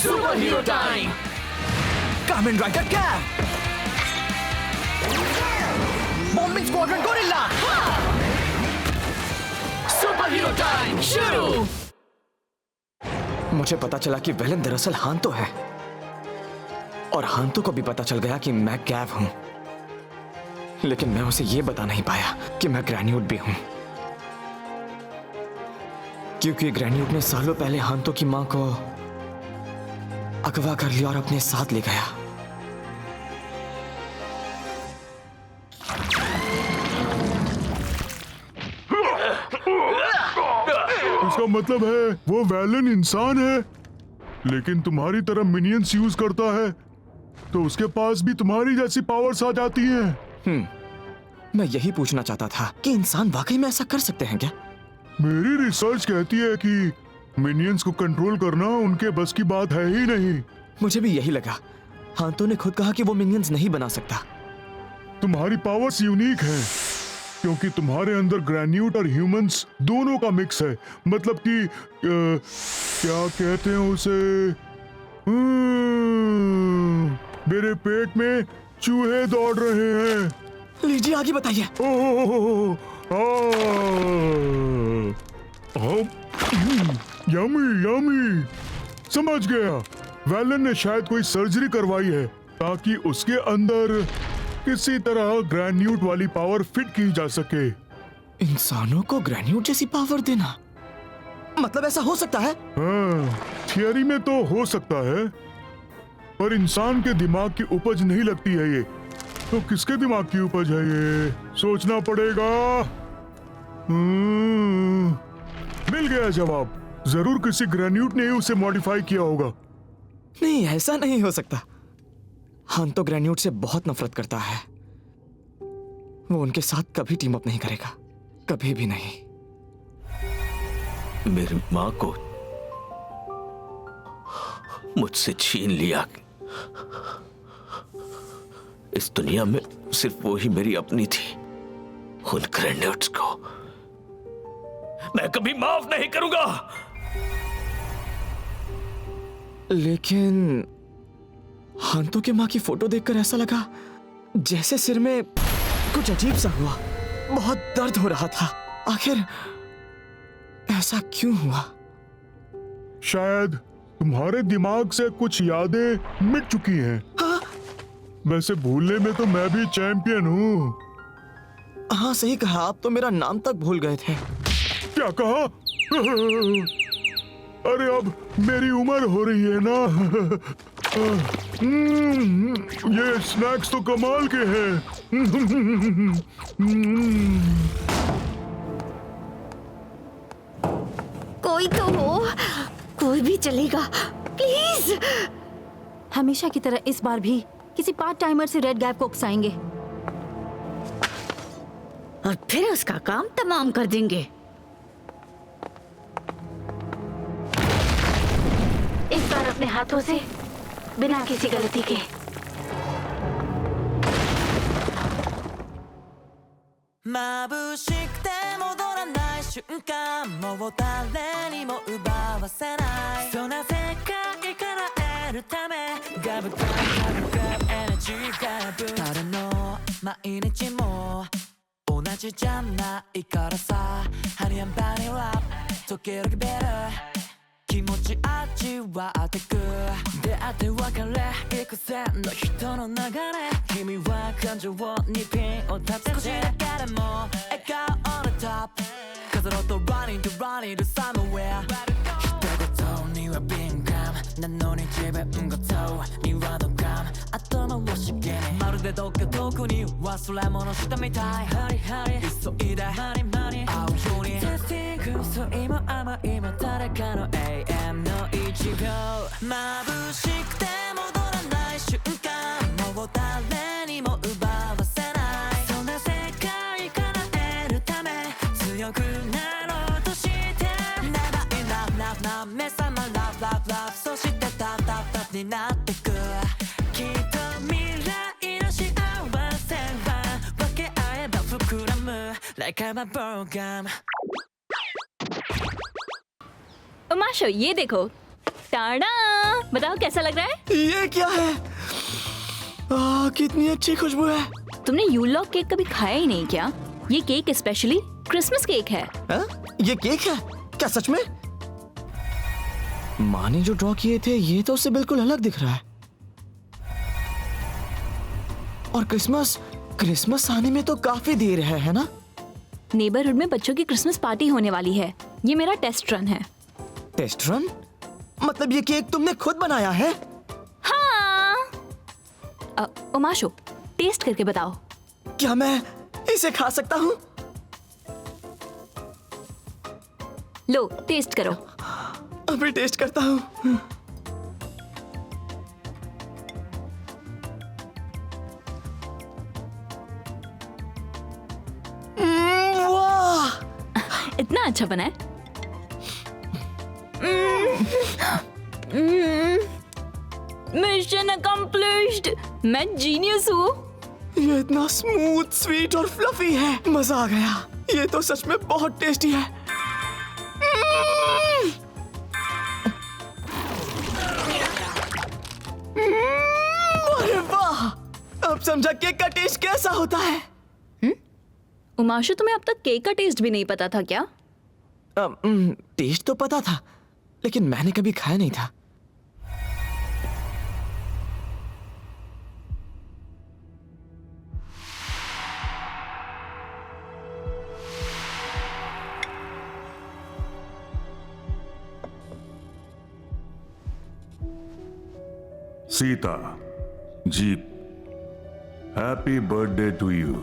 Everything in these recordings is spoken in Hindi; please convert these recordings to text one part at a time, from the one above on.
Super hero time. Kamen Rider cap, bombing squadron gorilla. Super hero time शुरू। मुझे पता चला कि विलन दरअसल हांतो है, और हांतो को भी पता चल गया कि मैं कैव हूं, लेकिन मैं उसे यह बता नहीं पाया कि मैं ग्रैन्यूट भी हूं, क्योंकि ग्रैन्यूट ने सालों पहले हांतो की मां को अगवा कर लिया और अपने साथ ले गया। इसका मतलब है वो वैलन इंसान है, लेकिन तुम्हारी तरह मिनियंस यूज करता है, तो उसके पास भी तुम्हारी जैसी पावर्स आ जाती हैं। मैं यही पूछना चाहता था कि इंसान वाकई में ऐसा कर सकते हैं क्या? मेरी रिसर्च कहती है कि मिनियंस को कंट्रोल करना उनके बस की बात है ही नहीं। मुझे भी यही लगा। हांतो ने खुद कहा कि वो मिनियंस नहीं बना सकता। तुम्हारी पावर्स यूनिक हैं, क्योंकि तुम्हारे अंदर ग्रैन्यूट और ह्यूमंस दोनों का मिक्स है। मतलब कि क्या कहते हैं उसे, मेरे पेट में चूहे दौड़ रहे हैं। लीजिए आगे बताइए। यमी यमी, समझ गया। वैलन ने शायद कोई सर्जरी करवाई है ताकि उसके अंदर किसी तरह ग्रैन्यूट वाली पावर फिट की जा सके। इंसानों को ग्रैन्यूट जैसी पावर देना, मतलब ऐसा हो सकता है? हाँ, थियरी में तो हो सकता है, पर इंसान के दिमाग की उपज नहीं लगती है ये। तो किसके दिमाग की उपज है ये, सोचना पड़ेगा। मिल गया जवाब। जरूर किसी ग्रैन्यूट ने ही उसे मॉडिफाई किया होगा। नहीं, ऐसा नहीं हो सकता। हांतो ग्रैन्यूट से बहुत नफरत करता है। वो उनके साथ कभी टीम अप नहीं करेगा, कभी भी नहीं। मेरी मां को मुझसे छीन लिया। इस दुनिया में सिर्फ वो ही मेरी अपनी थी। उन ग्रेनेड्स को मैं कभी माफ नहीं करूंगा। लेकिन हांतो के मां की फोटो देखकर ऐसा लगा जैसे सिर में कुछ अजीब सा हुआ। बहुत दर्द हो रहा था। आखिर ऐसा क्यों हुआ? शायद तुम्हारे दिमाग से कुछ यादें मिट चुकी हैं। हाँ? वैसे भूलने में तो मैं भी चैंपियन हूँ। हाँ सही कहा, आप तो मेरा नाम तक भूल गए थे। क्या कहा? अरे अब मेरी उम्र हो रही है ना। ये स्नैक्स तो कमाल के हैं। कोई तो हो, कोई भी चलेगा, प्लीज। हमेशा की तरह इस बार भी किसी पार्ट टाइमर से रेड गैप को उकसाएंगे और फिर उसका काम तमाम कर देंगे। इस बार अपने हाथों से, बिना किसी गलती के। उमाशो, ये देखो, टाड़ा, बताओ कैसा लग रहा है? ये क्या है? कितनी अच्छी खुशबू है। तुमने यूलॉक केक कभी खाया ही नहीं क्या? ये केक स्पेशली क्रिसमस केक है। ये केक है क्या सच में? माँ ने जो ड्रॉ किए थे ये तो उससे बिल्कुल अलग दिख रहा है। और क्रिसमस आने में तो काफी देर है ना? नेबरहुड में बच्चों की क्रिसमस पार्टी होने वाली है। ये मेरा टेस्ट रन है। Test run? मतलब ये केक तुमने खुद बनाया है? हाँ। उमाशु, टेस्ट करके बताओ। क्या मैं इसे खा सकता हूँ? लो टेस्ट करो। अभी टेस्ट करता हूँ। वाह! इतना अच्छा बना है। Mission accomplished. मैं जीनियस हूँ। ये इतना स्मूथ, स्वीट और फ्लफी है। मजा आ गया। ये तो सच में बहुत टेस्टी है। अरे वाह! अब समझा केक का टेस्ट कैसा होता है। उमाशु, तुम्हें अब तक केक का टेस्ट भी नहीं पता था क्या? टेस्ट तो पता था, लेकिन मैंने कभी खाया नहीं था। सीता, जीप, happy birthday to you.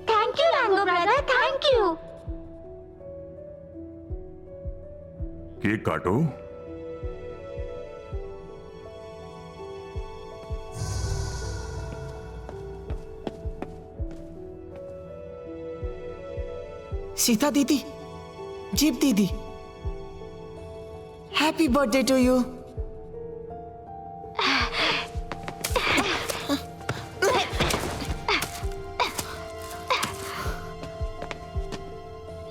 Thank you Rango brother, thank you. Cake काटो। सीता दीदी, जीप दीदी, हैप्पी बर्थडे टू यू।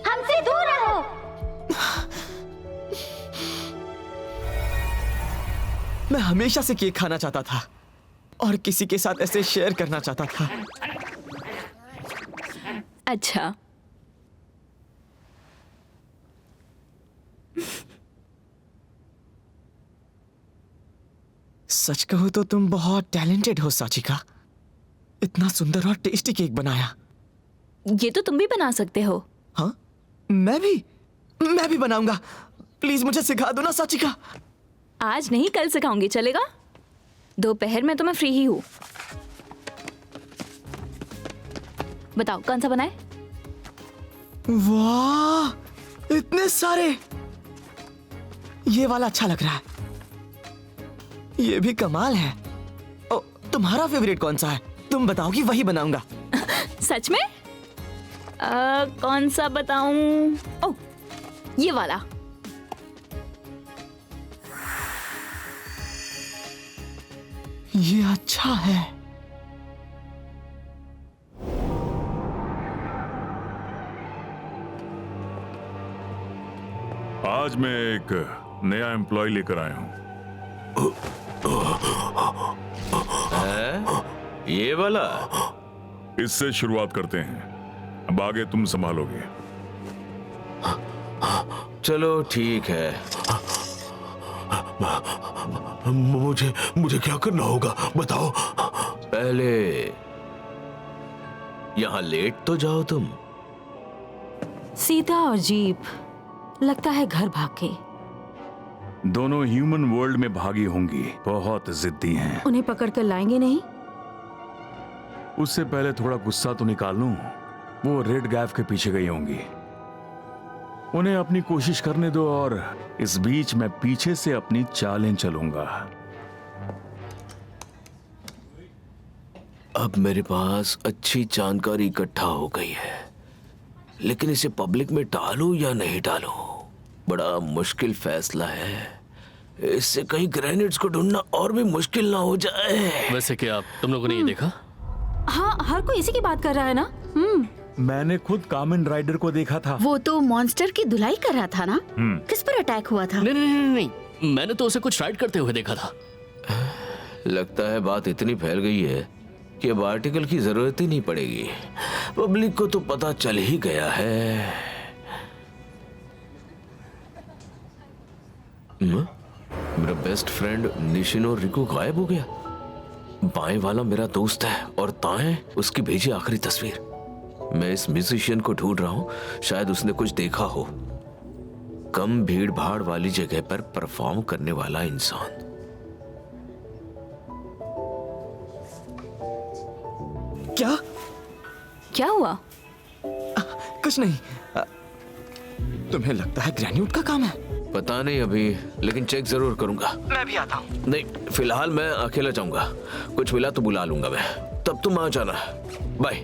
हमसे दूर रहो। मैं हमेशा से केक खाना चाहता था और किसी के साथ ऐसे शेयर करना चाहता था। अच्छा, सच कहूं तो तुम बहुत टैलेंटेड हो साचिका। इतना सुंदर और टेस्टी केक बनाया। ये तो तुम भी बना सकते हो। हाँ, मैं भी बनाऊंगा। प्लीज मुझे सिखा दो ना साचिका। आज नहीं, कल सिखाऊंगी, चलेगा? दोपहर में तो मैं फ्री ही हूँ। बताओ कौन सा बनाए? वाह, इतने सारे। ये वाला अच्छा लग रहा है। ये भी कमाल है। ओ, तुम्हारा फेवरेट कौन सा है? तुम बताओगी वही बनाऊंगा। सच में? कौन सा बताऊं? ओ, ये वाला। ये अच्छा है। आज मैं एक नया एम्प्लॉय लेकर आया हूं। ये वाला? इससे शुरुआत करते हैं, अब आगे तुम संभालोगे। चलो ठीक है। मुझे क्या करना होगा बताओ। पहले यहां लेट तो जाओ तुम। सीता और जीप लगता है घर भाग के। दोनों ह्यूमन वर्ल्ड में भागी होंगी, बहुत जिद्दी हैं। उन्हें पकड़ कर लाएंगे नहीं? उससे पहले थोड़ा गुस्सा तो निकाल लूं। वो रेड गैफ के पीछे गई होंगी। उन्हें अपनी कोशिश करने दो और इस बीच मैं पीछे से अपनी चालें चलूंगा। अब मेरे पास अच्छी जानकारी इकट्ठा हो गई है, लेकिन इसे पब्लिक में डालूं या नहीं डालूं, बड़ा मुश्किल फैसला है। इससे कहीं ग्रेनेड्स को ढूंढना और भी मुश्किल ना हो जाए। वैसे क्या तुम लोगों ने ये देखा? हाँ, हर कोई इसी की बात कर रहा है ना। मैंने खुद कामन राइडर को देखा था। वो तो मॉन्स्टर की धुलाई कर रहा था ना? किस पर अटैक हुआ था? नहीं नहीं नहीं नहीं, मैंने तो उसे कुछ राइड करते हुए देखा था। लगता है बात इतनी फैल गई है कि अब आर्टिकल की जरूरत ही नहीं पड़ेगी। पब्लिक को तो पता चल ही गया है। मेरा बेस्ट फ्रेंड निशिनो रिकू गायब हो गया। बाएं वाला मेरा दोस्त है और दाएं उसकी भेजी आखिरी तस्वीर। मैं इस म्यूजिशियन को ढूंढ रहा हूं, शायद उसने कुछ देखा हो। कम भीड़ भाड़ वाली जगह पर परफॉर्म करने वाला इंसान। क्या? क्या हुआ? कुछ नहीं। तुम्हें लगता है ग्रेन्यूट का काम है? पता नहीं अभी, लेकिन चेक जरूर करूंगा। मैं भी आता हूँ। नहीं, फिलहाल मैं अकेला जाऊंगा। कुछ मिला तो बुला लूंगा मैं। तब तुम आ जाना। बाय।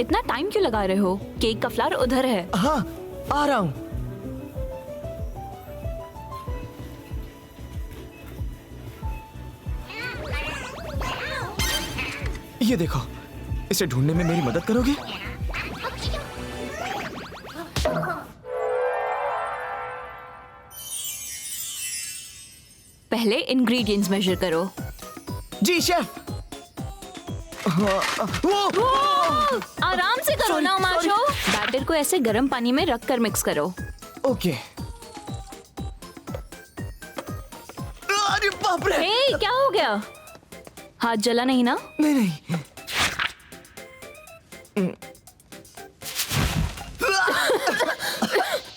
इतना टाइम क्यों लगा रहे हो? केक का फ्लावर उधर है। हाँ, आ रहा हूँ। ये देखो, इसे ढूंढने में मेरी मदद करोगे? पहले इंग्रेडिएंट्स मेजर करो। जी शेफ। वो आराम से करो ना माशो। बैटर को ऐसे गर्म पानी में रखकर मिक्स करो। ओके। अरे बाप रे! हे, क्या हो गया? हाथ जला नहीं ना? नहीं नहीं।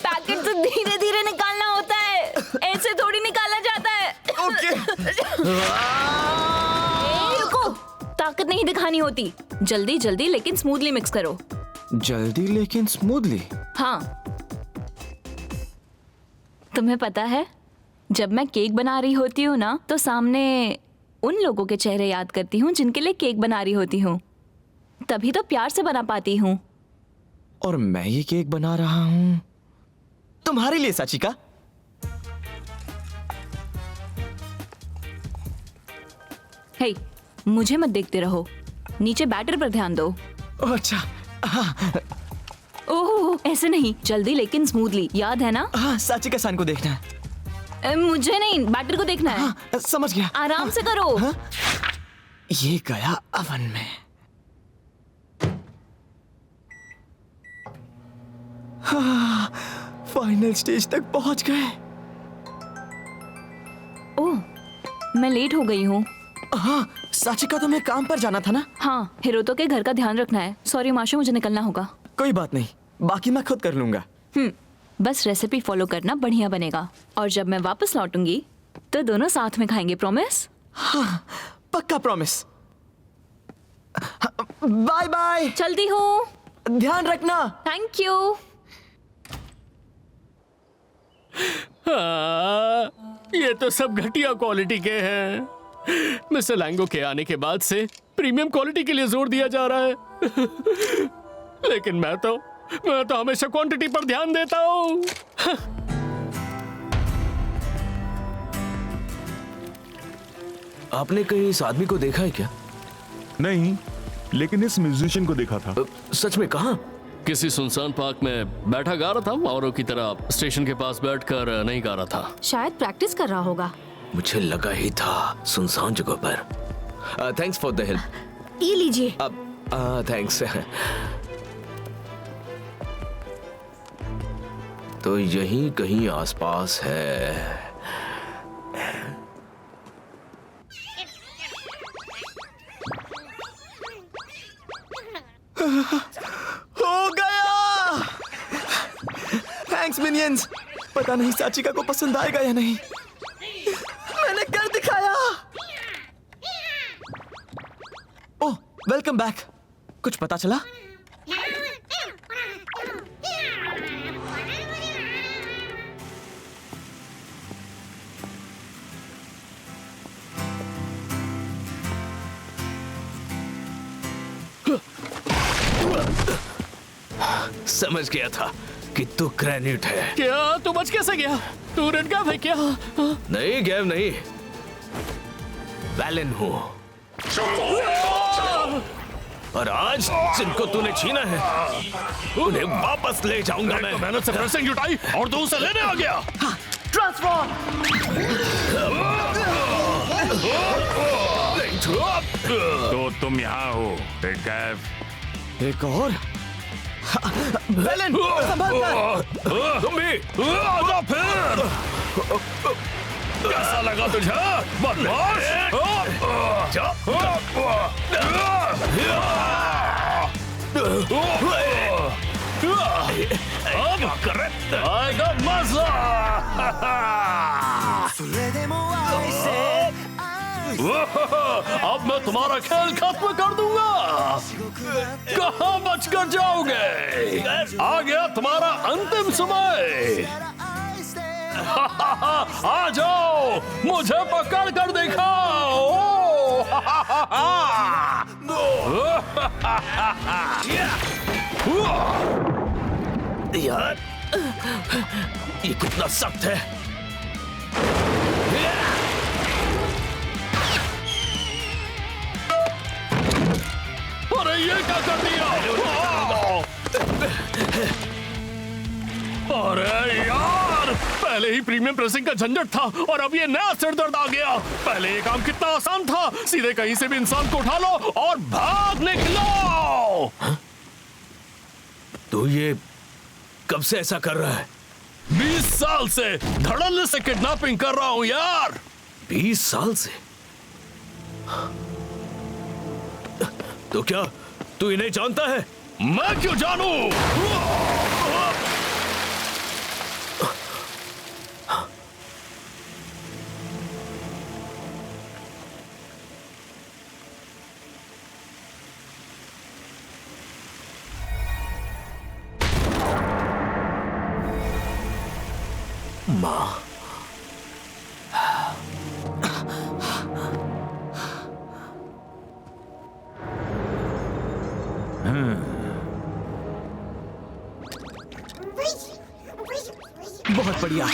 पैकेट तो धीरे धीरे निकालना होता है, ऐसे थोड़ी निकाला जाता है। ओके। रुको, ताकत नहीं दिखानी होती। जल्दी जल्दी लेकिन स्मूथली मिक्स करो। जल्दी लेकिन स्मूथली। हाँ, तुम्हें पता है, जब मैं केक बना रही होती हूँ ना, तो सामने उन लोगों के चेहरे याद करती हूँ जिनके लिए केक बना रही होती हूँ। तभी तो प्यार से बना पाती हूँ। और मैं ये केक बना रहा हूँ तुम्हारे लिए, साचिका। हे, मुझे मत देखते रहो, नीचे बैटर पर ध्यान दो। अच्छा। हाँ ओह, ऐसे नहीं, जल्दी लेकिन स्मूथली, याद है ना? हाँ, साचिका सान को देखना है। मुझे नहीं, बैटर को देखना है। हाँ, समझ गया। आराम से करो। हाँ? ये गया अवन में। हाँ, फाइनल स्टेज तक पहुंच गए। ओह, मैं लेट हो गई हूँ। हाँ, साचिका तुम्हें काम पर जाना था ना? हाँ, हिरोतो के घर का ध्यान रखना है। सॉरी माशो, मुझे निकलना होगा। कोई बात नहीं, बाकी मैं खुद कर लूंगा। बस रेसिपी फॉलो करना, बढ़िया बनेगा। और जब मैं वापस लौटूंगी तो दोनों साथ में खाएंगे, प्रॉमिस? हाँ, पक्का प्रॉमिस। Bye bye. चलती हूँ। ध्यान रखना। Thank you. ये तो सब घटिया क्वालिटी के हैं। मिस्टर लैंगो के आने के बाद से प्रीमियम क्वालिटी के लिए जोर दिया जा रहा है। लेकिन मैं तो हमेशा क्वांटिटी पर ध्यान देता हूँ। आपने कहीं इस आदमी को देखा है क्या? नहीं, लेकिन इस म्यूजिशियन को देखा था। सच में? कहाँ? किसी सुनसान पार्क में बैठा गा रहा था, औरों की तरह स्टेशन के पास बैठकर नहीं गा रहा था। शायद प्रैक्टिस कर रहा होगा। मुझे लगा ही था, सुनसान जगह पर। Thanks for the help. ये लीजिए। थैंक्स। तो यहीं कहीं आसपास है। हो गया। Thanks minions. पता नहीं साचिका को पसंद आएगा या नहीं। मैंने कर दिखाया। ओह, वेलकम बैक। कुछ पता चला? समझ गया था कि तू ग्रेन्यूट है। क्या तू बच कैसे गया? तू रेड गैप है क्या? नहीं गैव नहीं, वैलेन हूँ। और आज जिनको तूने छीना है उन्हें वापस ले जाऊंगा मैं। मेहनत से प्रेसिंग जुटाई और तू उसे लेने आ गया। तो तुम यहाँ हो कैफ। एक और वेलन, संभल कर। तुम भी आजा फिर। कैसा लगा तुझे बदमाश? अब आएगा मजा। अब मैं तुम्हारा खेल खत्म कर दूंगा। कहाँ बच कर जाओगे? आ गया तुम्हारा अंतिम समय। आ जाओ, मुझे पकड़ कर दिखाओ। यार ये कितना सख्त है। अरे ये क्या कर दिया? अरे यार, पहले ही प्रीमियम प्रेसिंग का झंझट था और अब ये नया सिरदर्द आ गया। पहले ये काम कितना आसान था, सीधे कहीं से भी इंसान को उठा लो और भाग निकलो। तू ये कब से ऐसा कर रहा है? 20 साल से धड़ल्ले से किडनैपिंग कर रहा हूं यार। 20 साल से? तो क्या तू इन्हें जानता है? मैं क्यों जानूं? माँ, बहुत बढ़िया।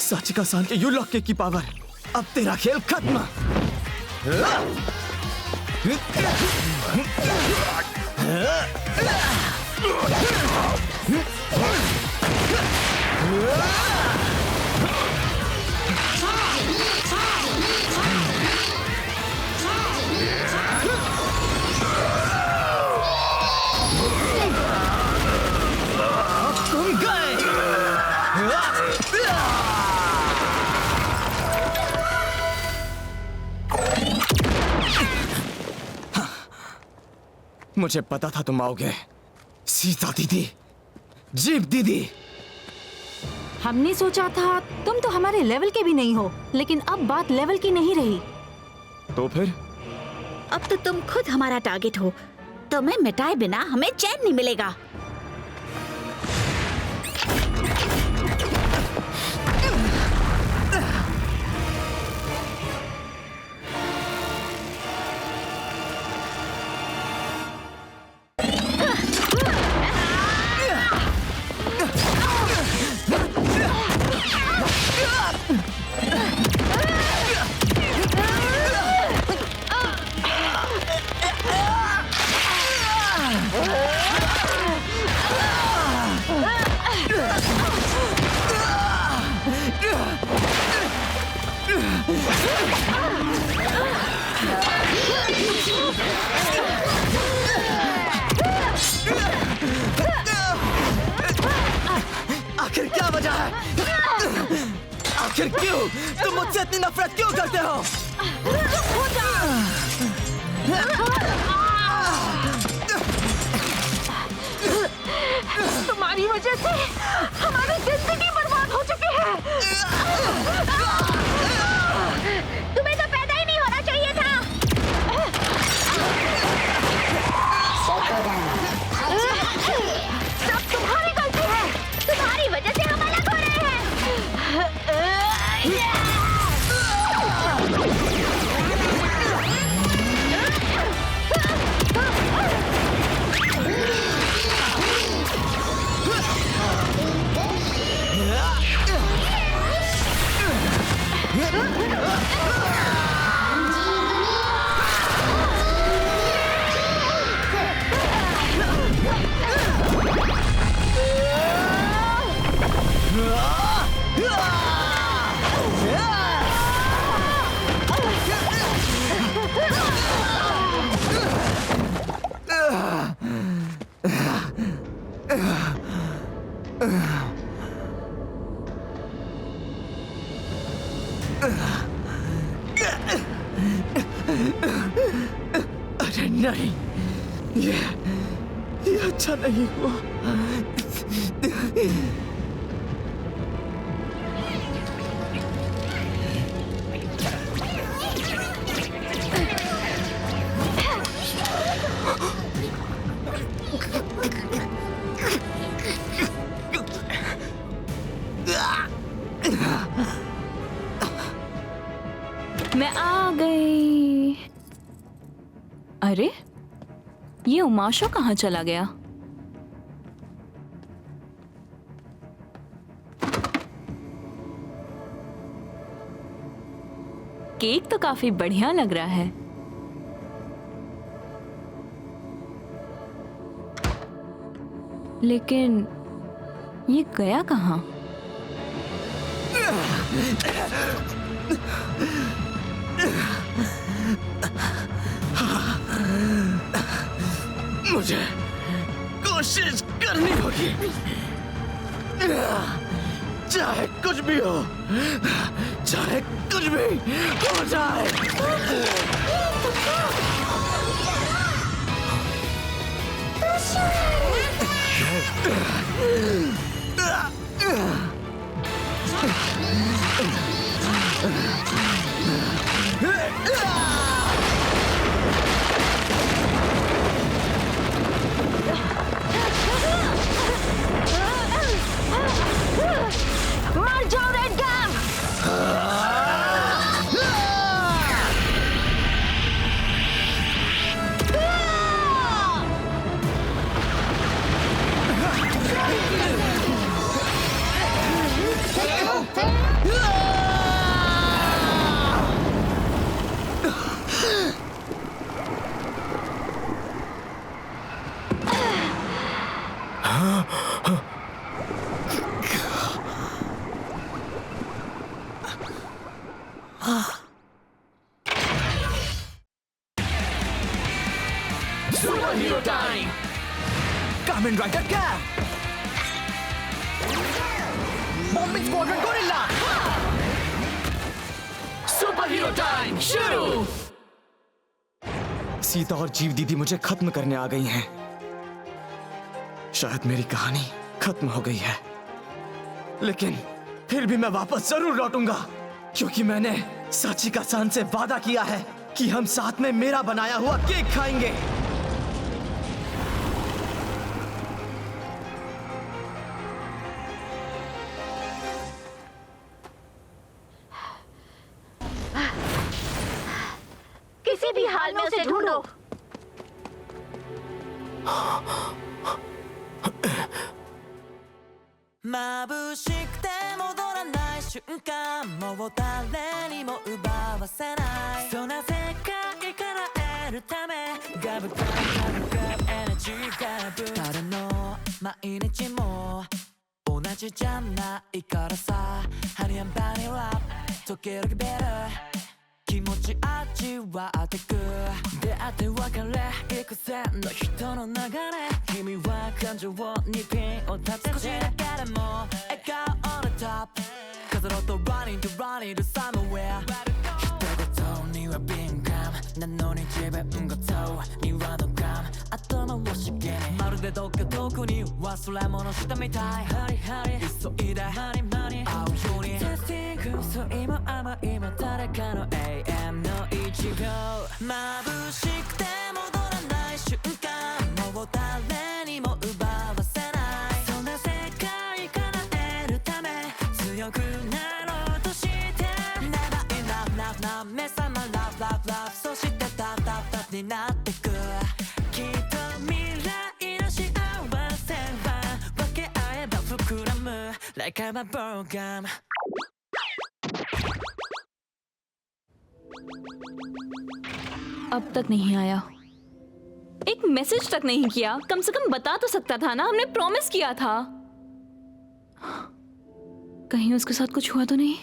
साचिका सान के यू लॉक की पावर, अब तेरा खेल खत्म। तुम गए। मुझे पता था तुम आओगे, सीता दीदी, जीप दीदी। हमने सोचा था तुम तो हमारे लेवल के भी नहीं हो, लेकिन अब बात लेवल की नहीं रही। तो फिर? अब तो तुम खुद हमारा टारगेट हो। तुम्हें मिटाए बिना हमें चैन नहीं मिलेगा। आखिर क्या वजह है? आखिर क्यों तुम मुझसे इतनी नफरत क्यों करते हो? तुम्हारी वजह से हमारी जिंदगी बर्बाद हो चुकी है। तुम्हें तो पैदा ही नहीं होना चाहिए था। सब तुम्हारी गलती है। तुम्हारी वजह से हम अलग हो रहे हैं। अरे नहीं, ये अच्छा नहीं हुआ। मैं आ गई। अरे, ये उमाशो कहाँ चला गया? केक तो काफी बढ़िया लग रहा है। लेकिन ये गया कहाँ? मुझे कोशिश करनी होगी, चाहे कुछ भी हो, चाहे कुछ भी हो जाए। मर जाओ रेड गैम। Superhero time, Kamen Rider cap, bombing squadron gorilla, superhero time शुरू। सीता और जीव दीदी मुझे खत्म करने आ गई हैं। शायद मेरी कहानी खत्म हो गई है, लेकिन फिर भी मैं वापस जरूर लौटूंगा, क्योंकि मैंने साचिका-सान से वादा किया है कि हम साथ में मेरा बनाया हुआ केक खाएंगे। किसी भी हाल में उसे ढूंढो। Like I'm a program अब तक नहीं आया। एक मैसेज तक नहीं किया। कम से कम बता तो सकता था ना, हमने प्रॉमिस किया था। कहीं उसके साथ कुछ हुआ तो नहीं?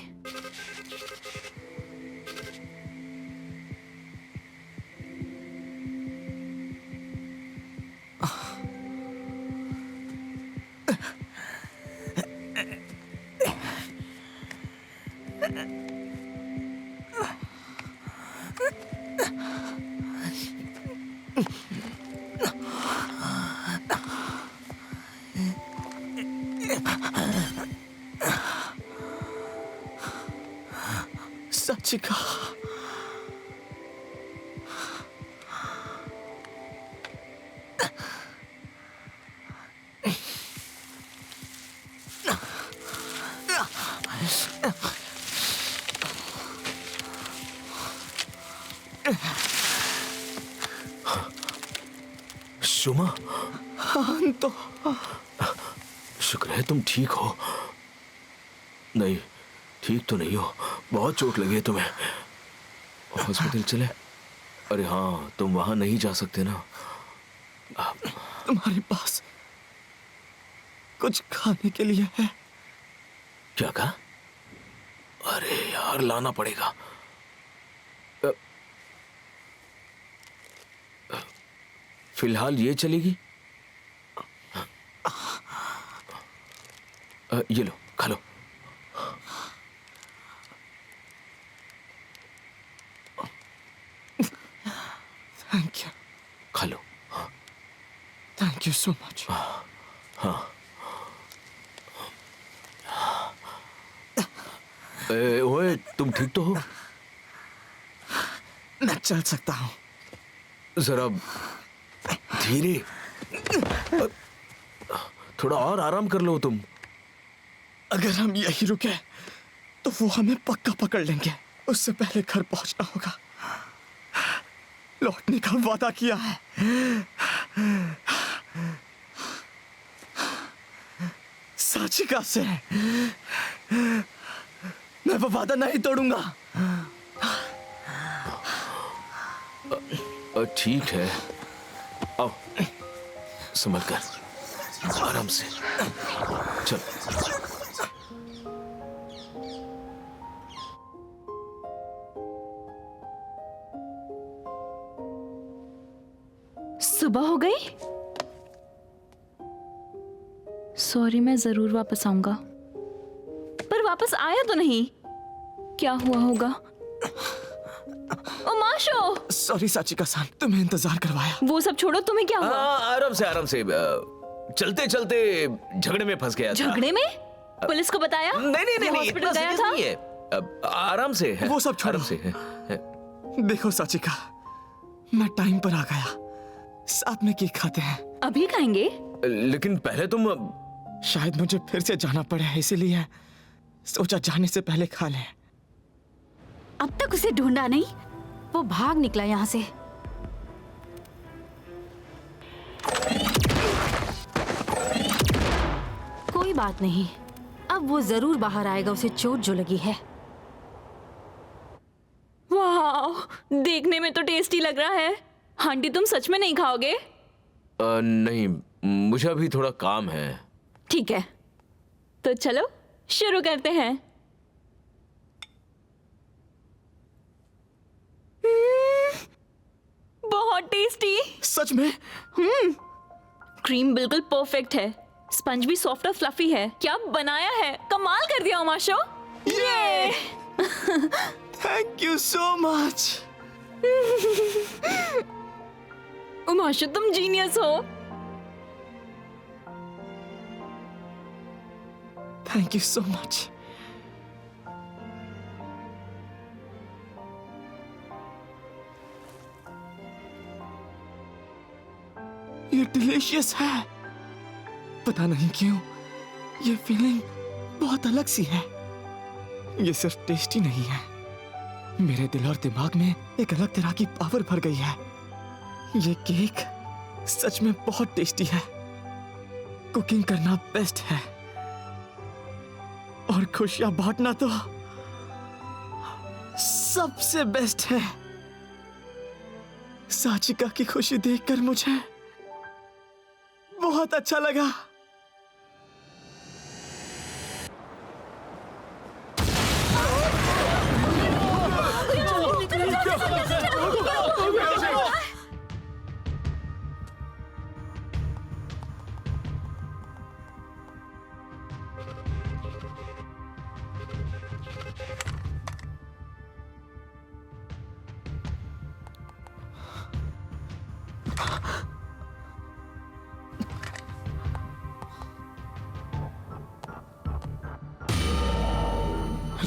साचिका, सुमा, तो शुक्र है तुम ठीक हो। नहीं, ठीक तो नहीं हो, बहुत चोट लगी है तुम्हें। हॉस्पिटल चले? अरे हाँ, तुम वहां नहीं जा सकते ना। तुम्हारे पास कुछ खाने के लिए है? क्या कहा? अरे यार, लाना पड़ेगा। फिलहाल ये चलेगी। ये लो, खा लो। Thank you. खा लो। Thank you so much. ओए, तुम ठीक तो हो? मैं चल सकता हूँ। जरा धीरे, थोड़ा और आराम कर लो तुम। अगर हम यहीं रुके तो वो हमें पक्का पकड़ लेंगे। उससे पहले घर पहुंचना होगा। लौटने का वादा किया है। साचिका से मैं वो वादा नहीं तोड़ूंगा। ठीक है, आओ, संभल कर, आराम से चल। सुबह हो गई? सॉरी, मैं जरूर वापस आऊंगा। पर वापस आया तो नहीं। क्या हुआ होगा? ओ माशो! सॉरी साचिका सान, तुम्हें इंतजार करवाया। वो सब छोड़ो, तुम्हें क्या हुआ? आराम से, आराम से। चलते चलते झगड़े में फंस गया था। झगड़े में? पुलिस को बताया? नहीं, हॉस्पिटल गया था? नहीं है। आराम से है। वो सब छोड़ो। आराम से है। देखो साचिका, मैं टाइम पर आ गया। साथ में केक खाते हैं। अभी खाएंगे? लेकिन पहले तुम। शायद मुझे फिर से जाना पड़े, इसीलिए सोचा जाने से पहले खा लें। अब तक उसे ढूंढा नहीं, वो भाग निकला यहाँ से। कोई बात नहीं, अब वो जरूर बाहर आएगा। उसे चोट जो लगी है। वाह, देखने में तो टेस्टी लग रहा है। आंटी, तुम सच में नहीं खाओगे? नहीं, मुझे अभी थोड़ा काम है। ठीक है, तो चलो शुरू करते हैं। बहुत टेस्टी। सच में? क्रीम बिल्कुल परफेक्ट है, स्पंज भी सॉफ्ट और फ्लफी है। क्या बनाया है, कमाल कर दिया उमाशो। ये थैंक यू सो मच। उमाशो, तुम जीनियस हो। Thank you so much. ये डिलीशियस है। पता नहीं क्यों ये फीलिंग बहुत अलग सी है। ये सिर्फ टेस्टी नहीं है, मेरे दिल और दिमाग में एक अलग तरह की पावर भर गई है। ये केक सच में बहुत टेस्टी है। कुकिंग करना बेस्ट है और खुशियां बांटना तो सबसे बेस्ट है। साचिका की खुशी देखकर मुझे बहुत अच्छा लगा।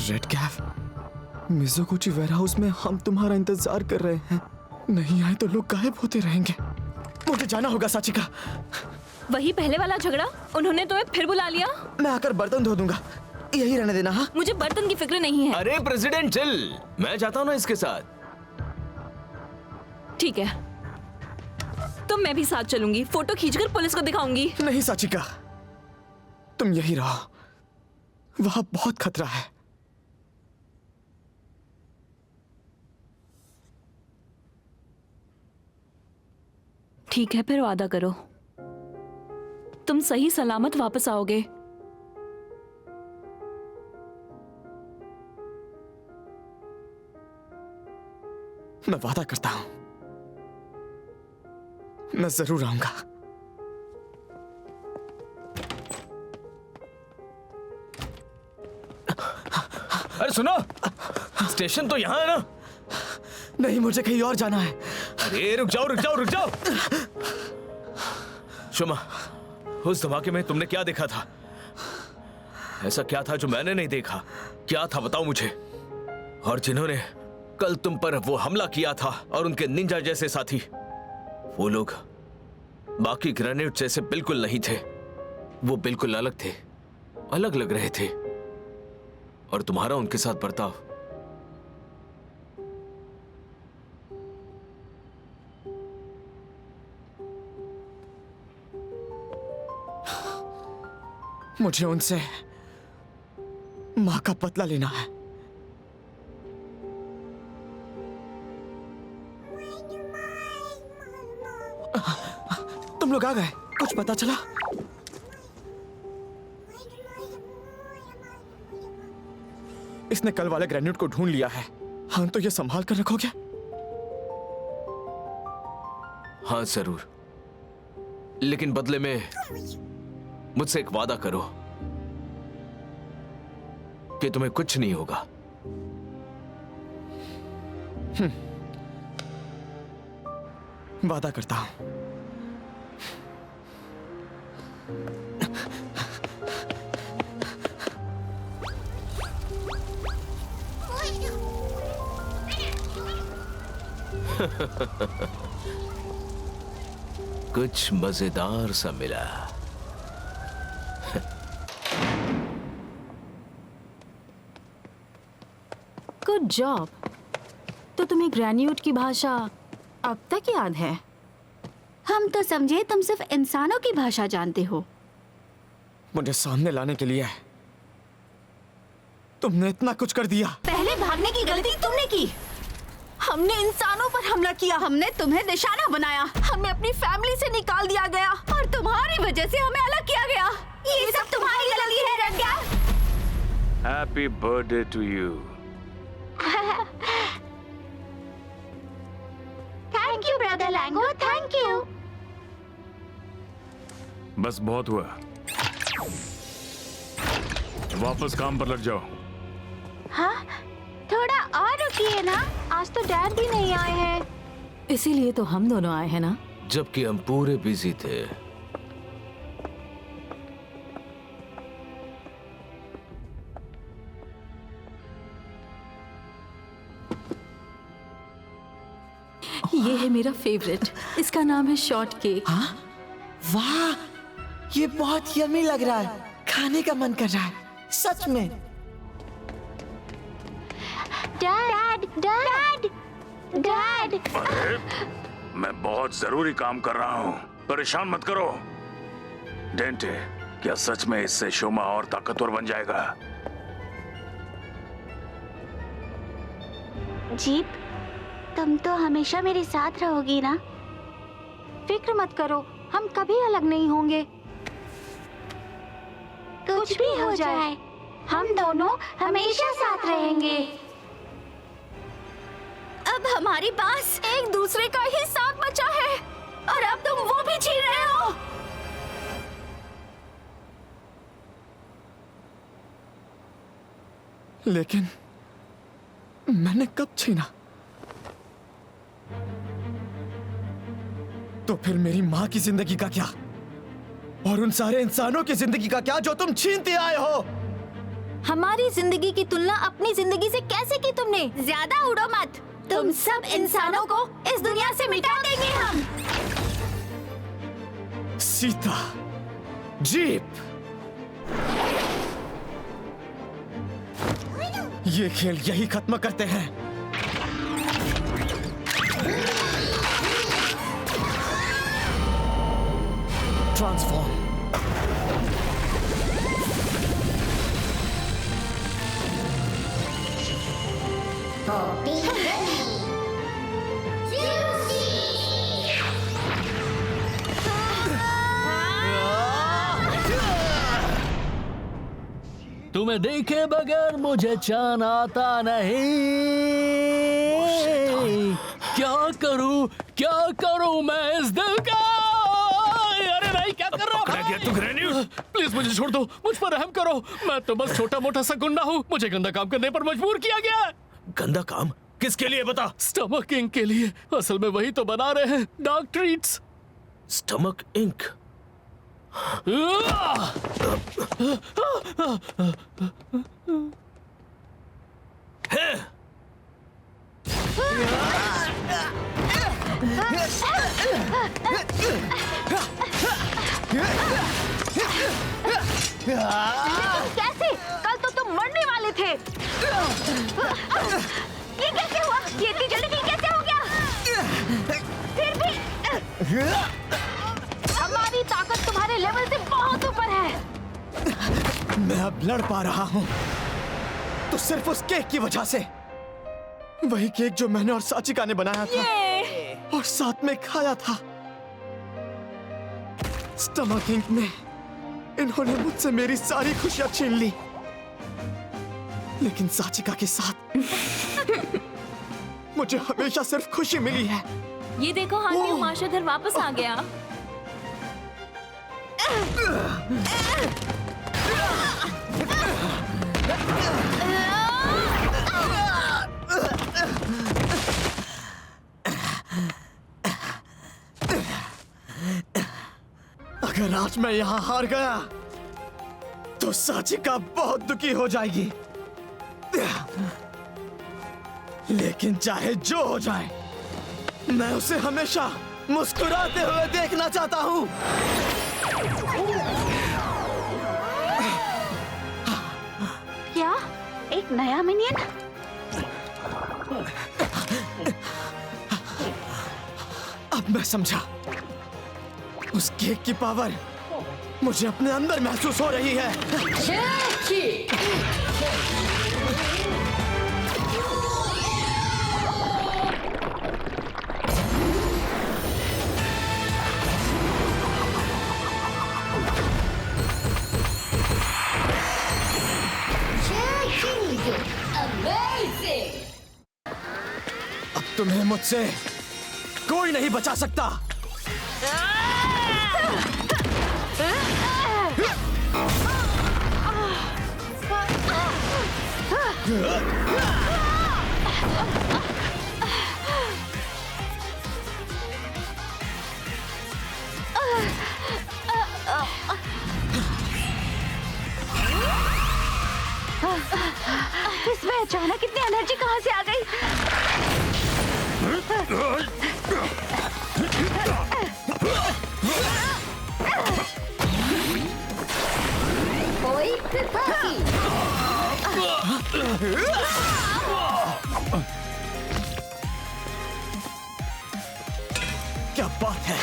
रेड कैफ, मिज़ोगुची वेयरहाउस में हम तुम्हारा इंतजार कर रहे हैं। नहीं आए तो लोग गायब होते रहेंगे। मुझे जाना होगा साचिका। वही पहले वाला झगड़ा, उन्होंने तुम्हें फिर बुला लिया। मैं आकर बर्तन धो दूंगा, यही रहने देना। हाँ, मुझे बर्तन की फिक्र नहीं है। अरे प्रेसिडेंट चिल, मैं जाता हूँ ना इसके साथ। ठीक है, तो मैं भी साथ चलूंगी। फोटो खींचकर पुलिस को दिखाऊंगी। नहीं साचिका, तुम यही रहो, वहां बहुत खतरा है। ठीक है, फिर वादा करो तुम सही सलामत वापस आओगे। मैं वादा करता हूं, मैं जरूर आऊंगा। अरे सुनो, स्टेशन तो यहाँ है ना? नहीं, मुझे कहीं और जाना है। अरे रुक जाओ रुक जाओ रुक जाओ। शुमा, उस धमाके में तुमने क्या देखा था? ऐसा क्या था जो मैंने नहीं देखा? क्या था बताओ मुझे। और जिन्होंने कल तुम पर वो हमला किया था और उनके निंजा जैसे साथी, वो लोग बाकी ग्रेनेड जैसे बिल्कुल नहीं थे। वो बिल्कुल अलग थे, अलग लग रहे थे। और तुम्हारा उनके साथ बर्ताव, मुझे उनसे मां का बदला लेना है। तुम लोग आ गए, कुछ पता चला? इसने कल वाले ग्रेनेड को ढूंढ लिया है। हाँ, तो ये संभाल कर रखोगे? हाँ जरूर, लेकिन बदले में मुझसे एक वादा करो कि तुम्हें कुछ नहीं होगा। वादा करता हूं। कुछ मजेदार सा मिला। Good job. तो तुम्हें ग्रेन्यूट की भाषा अब तक याद है? हम तो समझे तुम सिर्फ इंसानों की भाषा जानते हो। मुझे सामने लाने के लिए तुमने इतना कुछ कर दिया। पहले भागने की गलती तुमने की। हमने इंसानों पर हमला किया। हमने तुम्हें निशाना बनाया। हमें अपनी फैमिली से निकाल दिया गया और तुम्हारी वजह से हमें अलग किया गया। ये सब तुम्हारी गलती है red cap. Happy birthday to you. Thank you brother Lango, thank you. बस बहुत हुआ, वापस काम पर लग जाओ। हाँ, थोड़ा और रुकिए ना, आज तो डैड भी नहीं आए हैं। इसीलिए तो हम दोनों आए हैं ना। जबकि हम पूरे बिजी थे। ये है मेरा फेवरेट, इसका नाम है शॉर्ट केक। हाँ? वाह, ये बहुत यम्मी लग रहा है। खाने का मन कर रहा है सच में। Dad, dad, dad. अरे, मैं बहुत जरूरी काम कर रहा हूँ, परेशान मत करो। डेंटे, क्या सच में इससे शोमा और ताकतवर बन जाएगा? जीप, तुम तो हमेशा मेरे साथ रहोगी ना? फिक्र मत करो, हम कभी अलग नहीं होंगे। कुछ भी हो जाए, हम दोनों हमेशा साथ रहेंगे। अब हमारे पास एक दूसरे का ही साथ बचा है और अब तुम वो भी छीन रहे हो। लेकिन मैंने कब छीना? तो फिर मेरी माँ की जिंदगी का क्या और उन सारे इंसानों की जिंदगी का क्या जो तुम छीनते आए हो? हमारी जिंदगी की तुलना अपनी जिंदगी से कैसे की तुमने? ज्यादा उड़ो मत, तुम सब इंसानों को इस दुनिया से मिटा देंगे हम। सीता, जीप, ये खेल यही खत्म करते हैं। ट्रांसफॉर्म। तुम्हें देखे बगैर मुझे चैन आता नहीं। क्या करूं मैं इस दिल का? अरे नहीं, क्या कर रहा हूं? प्लीज मुझे छोड़ दो, मुझ पर रहम करो। मैं तो बस छोटा मोटा सा गुंडा हूँ, मुझे गंदा काम करने पर मजबूर किया गया। गंदा काम किसके लिए बता? स्टमक इंक के लिए। असल में वही तो बना रहे हैं, डार्क ट्रीट्स। Stomach ink? कैसे? कल तो तुम मरने वाले थे। ये कैसे हुआ? ये इतनी जल्दी ठीक कैसे हो गया? फिर भी हमारी ताकत तुम्हारे लेवल से बहुत ऊपर है। मैं अब लड़ पा रहा हूं तो सिर्फ उस केक की वजह से। वही केक जो मैंने और साचिका ने बनाया था और साथ में खाया था। स्टमक इंक में इन्होंने मुझसे मेरी सारी खुशियां छीन ली, लेकिन साचिका के साथ मुझे हमेशा सिर्फ खुशी मिली है। ये देखो हाथी उमाशधर वापस आ गया। अगर आज मैं यहाँ हार गया तो साचिका बहुत दुखी हो जाएगी। लेकिन चाहे जो हो जाए, मैं उसे हमेशा मुस्कुराते हुए देखना चाहता हूँ। क्या? एक नया मिनियन? अब मैं समझा। उस केक की पावर मुझे अपने अंदर महसूस हो रही है। अब तुम्हें मुझसे कोई नहीं बचा सकता। इसमें अचानक इतनी एनर्जी कहाँ से आ गई? क्या बात है?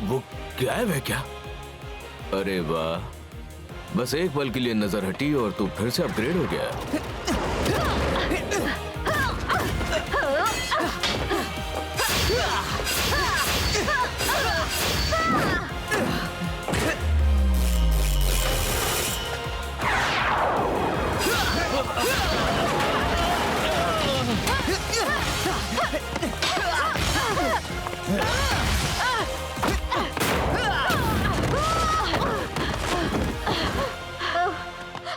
वो गायब है क्या? अरे वाह, बस एक पल के लिए नजर हटी और तू फिर से अपग्रेड हो गया।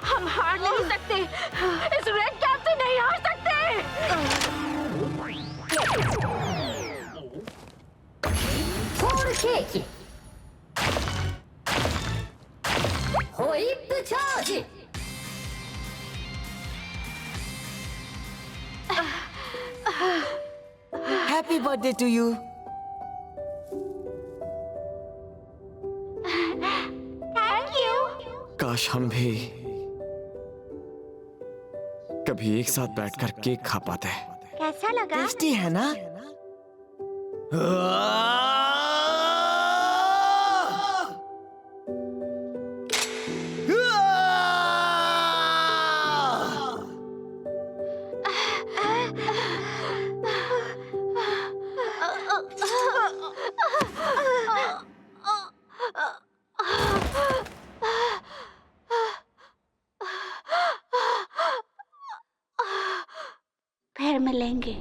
हम हार नहीं सकते, इस रेड कैप से नहीं हार सकते। Happy birthday to you. Thank you. काश हम भी कभी एक साथ बैठकर केक खा पाते। कैसा लगा? टेस्टी है ना? फिर मिलेंगे।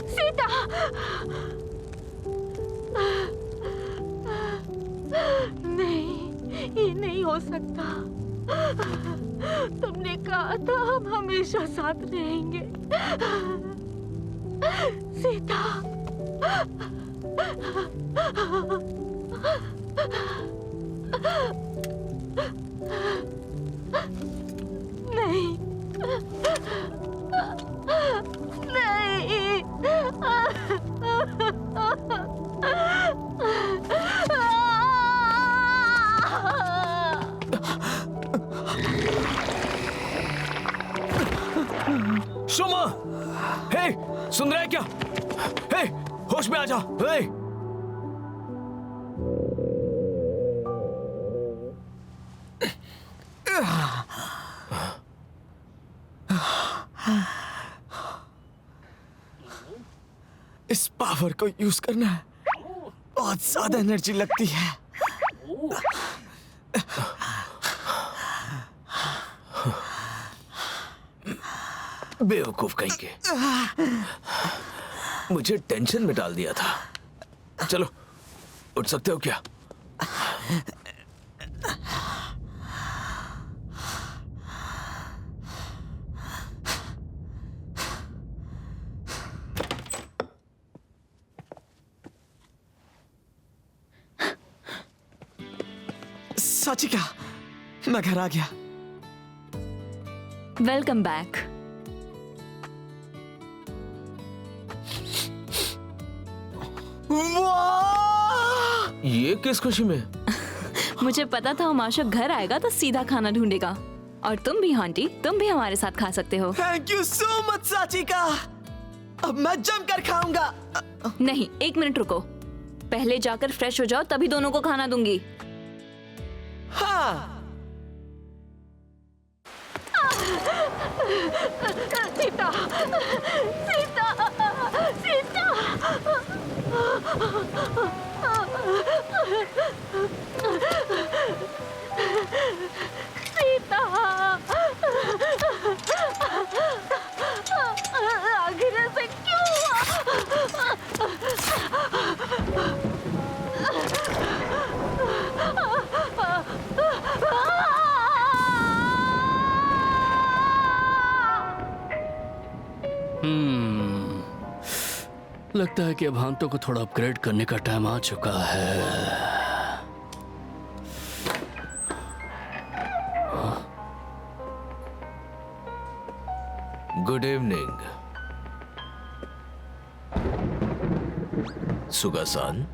सीता, नहीं, ये नहीं हो सकता। तुमने कहा था हम हमेशा साथ रहेंगे। सीता, नहीं, नहीं। शोमा, हे, सुन रहा है क्या? हे, होश में आ जा। हे, इस पावर को यूज करना बहुत ज्यादा एनर्जी लगती है। बेवकूफ कहीं के, मुझे टेंशन में डाल दिया था। चलो, उठ सकते हो क्या? साचिका, मैं घर आ गया। Welcome back. ये किस खुशी में? मुझे पता था उमाशक घर आएगा तो सीधा खाना ढूंढेगा। और तुम भी आंटी, तुम भी हमारे साथ खा सकते हो। Thank you so much Sachika. अब मैं जमकर खाऊंगा। नहीं, 1 मिनट रुको। पहले जाकर फ्रेश हो जाओ, तभी दोनों को खाना दूंगी। हाँ। सीता, सीता, सीता। लगता है कि अब हांतो को थोड़ा अपग्रेड करने का टाइम आ चुका है। Good evening सुगा-सान।